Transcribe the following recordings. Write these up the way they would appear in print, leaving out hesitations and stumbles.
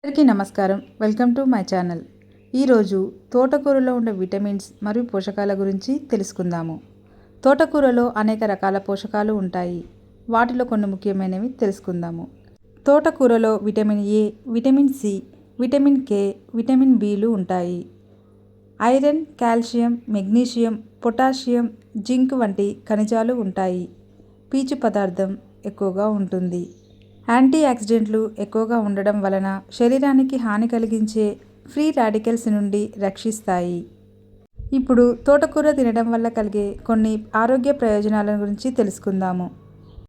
అందరికీ నమస్కారం. Welcome to my channel. ఈరోజు తోటకూరలో ఉండే విటమిన్స్ మరియు పోషకాల గురించి తెలుసుకుందాము. తోటకూరలో అనేక రకాల పోషకాలు ఉంటాయి. వాటిలో కొన్ని ముఖ్యమైనవి తెలుసుకుందాము. తోటకూరలో vitamin A, vitamin C, vitamin K, vitamin బిలు ఉంటాయి. Iron, calcium, magnesium, potassium, zinc వంటి ఖనిజాలు ఉంటాయి. పీచు పదార్థం ఎక్కువగా ఉంటుంది. యాంటీ ఆక్సిడెంట్లు ఎక్కువగా ఉండడం వలన శరీరానికి హాని కలిగించే ఫ్రీ రాడికల్స్ నుండి రక్షిస్తాయి. ఇప్పుడు తోటకూర తినడం వల్ల కలిగే కొన్ని ఆరోగ్య ప్రయోజనాల గురించి తెలుసుకుందాము.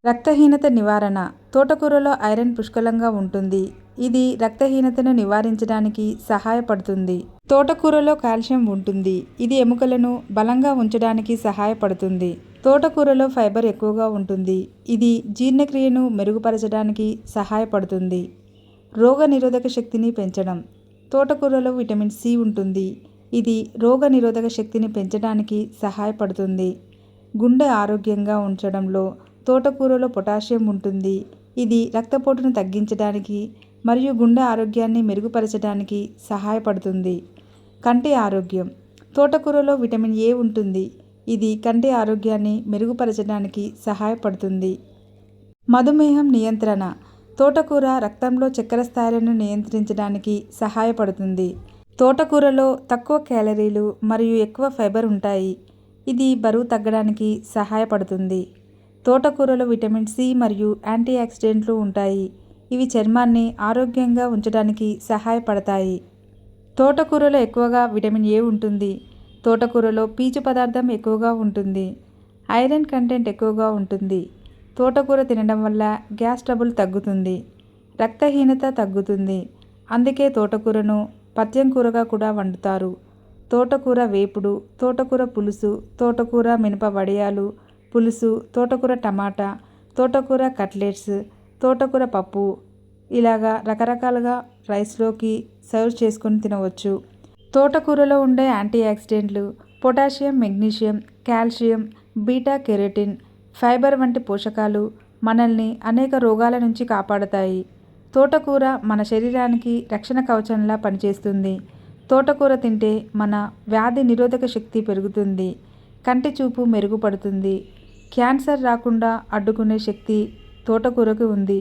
రక్తహీనత నివారణ. తోటకూరలో ఐరన్ పుష్కలంగా ఉంటుంది. ఇది రక్తహీనతను నివారించడానికి సహాయపడుతుంది. తోటకూరలో కాల్షియం ఉంటుంది. ఇది ఎముకలను బలంగా ఉంచడానికి సహాయపడుతుంది. తోటకూరలో ఫైబర్ ఎక్కువగా ఉంటుంది. ఇది జీర్ణక్రియను మెరుగుపరచడానికి సహాయపడుతుంది. రోగనిరోధక శక్తిని పెంచడం. తోటకూరలో విటమిన్ సి ఉంటుంది. ఇది రోగనిరోధక శక్తిని పెంచడానికి సహాయపడుతుంది. గుండె ఆరోగ్యంగా ఉంచడంలో తోటకూరలో పొటాషియం ఉంటుంది. ఇది రక్తపోటును తగ్గించడానికి మరియు గుండె ఆరోగ్యాన్ని మెరుగుపరచడానికి సహాయపడుతుంది. కంటి ఆరోగ్యం. తోటకూరలో విటమిన్ ఏ ఉంటుంది. ఇది కంటి ఆరోగ్యాన్ని మెరుగుపరచడానికి సహాయపడుతుంది. మధుమేహం నియంత్రణ. తోటకూర రక్తంలో చక్కెర స్థాయిలను నియంత్రించడానికి సహాయపడుతుంది. తోటకూరలో తక్కువ క్యాలరీలు మరియు ఎక్కువ ఫైబర్ ఉంటాయి. ఇది బరువు తగ్గడానికి సహాయపడుతుంది. తోటకూరలో విటమిన్ సి మరియు యాంటీ ఆక్సిడెంట్లు ఉంటాయి. ఇవి చర్మాన్ని ఆరోగ్యంగా ఉంచడానికి సహాయపడతాయి. తోటకూరలో ఎక్కువగా విటమిన్ ఏ ఉంటుంది. తోటకూరలో పీచు పదార్థం ఎక్కువగా ఉంటుంది. ఐరన్ కంటెంట్ ఎక్కువగా ఉంటుంది. తోటకూర తినడం వల్ల గ్యాస్ ట్రబుల్ తగ్గుతుంది. రక్తహీనత తగ్గుతుంది. అందుకే తోటకూరను పథ్యం కూరగా కూడా వండుతారు. తోటకూర వేపుడు, తోటకూర పులుసు, తోటకూర మినప వడియాలు పులుసు, తోటకూర టమాటా, తోటకూర కట్లెట్స్, తోటకూర పప్పు ఇలాగా రకరకాలుగా రైస్లోకి సర్వ్ చేసుకొని తినవచ్చు. తోటకూరలో ఉండే యాంటీ ఆక్సిడెంట్లు potassium, magnesium, calcium, beta carotene, fibre వంటి పోషకాలు మనల్ని అనేక రోగాల నుంచి కాపాడుతాయి. తోటకూర మన శరీరానికి రక్షణ కవచంలా పనిచేస్తుంది. తోటకూర తింటే మన వ్యాధి నిరోధక శక్తి పెరుగుతుంది. కంటి చూపు మెరుగుపడుతుంది. క్యాన్సర్ రాకుండా అడ్డుకునే శక్తి తోటకూరకు ఉంది.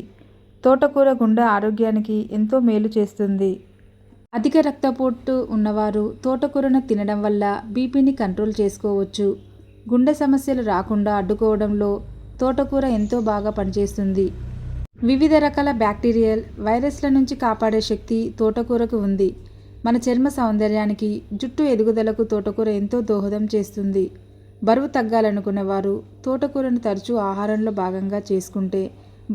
తోటకూర గుండె ఆరోగ్యానికి ఎంతో మేలు చేస్తుంది. అధిక రక్తపోటు ఉన్నవారు తోటకూరను తినడం వల్ల బీపీని కంట్రోల్ చేసుకోవచ్చు. గుండె సమస్యలు రాకుండా అడ్డుకోవడంలో తోటకూర ఎంతో బాగా పనిచేస్తుంది. వివిధ రకాల బ్యాక్టీరియల్, వైరస్ల నుంచి కాపాడే శక్తి తోటకూరకు ఉంది. మన చర్మ సౌందర్యానికి, జుట్టు ఎదుగుదలకు తోటకూర ఎంతో దోహదం చేస్తుంది. బరువు తగ్గాలనుకునేవారు తోటకూరను తరచూ ఆహారంలో భాగంగా చేసుకుంటే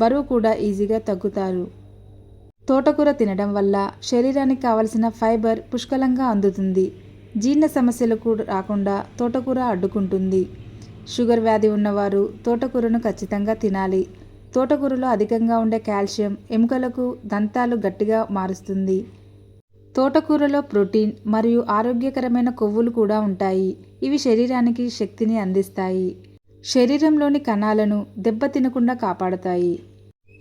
బరువు కూడా ఈజీగా తగ్గుతారు. తోటకూర తినడం వల్ల శరీరానికి కావలసిన ఫైబర్ పుష్కలంగా అందుతుంది. జీర్ణ సమస్యలు కూడా రాకుండా తోటకూర అడ్డుకుంటుంది. షుగర్ వ్యాధి ఉన్నవారు తోటకూరను ఖచ్చితంగా తినాలి. తోటకూరలో అధికంగా ఉండే కాల్షియం ఎముకలకు దంతాలు గట్టిగా మారుస్తుంది. తోటకూరలో ప్రోటీన్ మరియు ఆరోగ్యకరమైన కొవ్వులు కూడా ఉంటాయి. ఇవి శరీరానికి శక్తిని అందిస్తాయి. శరీరంలోని కణాలను దెబ్బతినకుండా కాపాడుతాయి.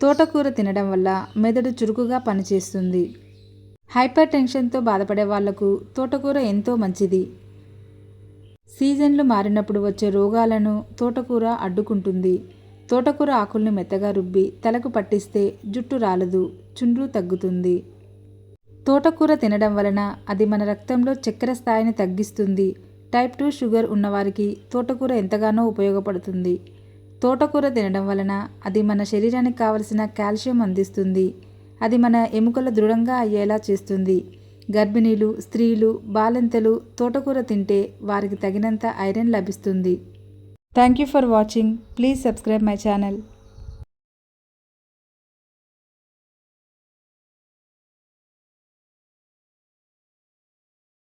తోటకూర తినడం వల్ల మెదడు చురుకుగా పనిచేస్తుంది. హైపర్ టెన్షన్తో బాధపడే వాళ్లకు తోటకూర ఎంతో మంచిది. సీజన్లు మారినప్పుడు వచ్చే రోగాలను తోటకూర అడ్డుకుంటుంది. తోటకూర ఆకుల్ని మెత్తగా రుబ్బి తలకు పట్టిస్తే జుట్టు రాలదు, చుండ్రు తగ్గుతుంది. తోటకూర తినడం వలన అది మన రక్తంలో చక్కెర స్థాయిని తగ్గిస్తుంది. టైప్ 2 షుగర్ ఉన్నవారికి తోటకూర ఎంతగానో ఉపయోగపడుతుంది. తోటకూర తినడం వలన అది మన శరీరానికి కావలసిన కాల్షియం అందిస్తుంది. అది మన ఎముకలు దృఢంగా అయ్యేలా చేస్తుంది. గర్భిణీలు, స్త్రీలు, బాలింతలు తోటకూర తింటే వారికి తగినంత ఐరన్ లభిస్తుంది. Thank you for watching. Please subscribe my channel.